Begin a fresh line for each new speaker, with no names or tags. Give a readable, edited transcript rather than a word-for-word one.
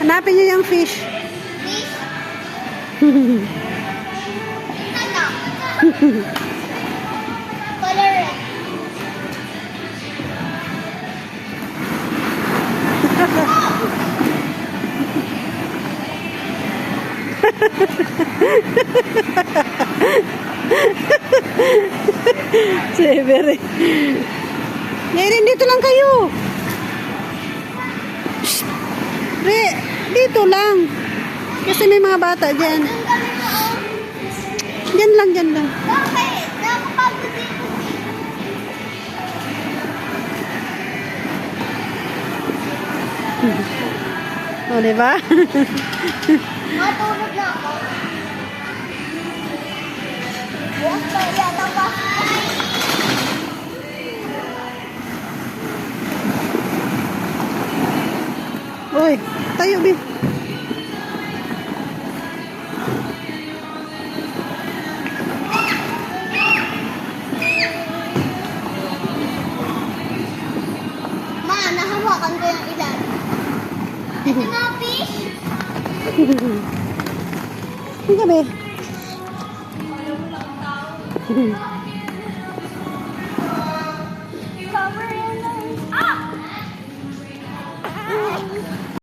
Hanapin niyo yung fish.
Fish? Color red.
Severi. Erin, dito lang kayo. Shh. Re, dito lang. Kasi may mga bata dyan.
Ang dami mo, oh.
Dyan lang, dyan lang.
Bakit? Nakapagod dito.
O, diba?
Matulog na ako. Bukas pa yata pa.
Uy, tayo, Bi.
Ma, nahawakan ko yung ilan. Ito na, fish.
Ang gabi.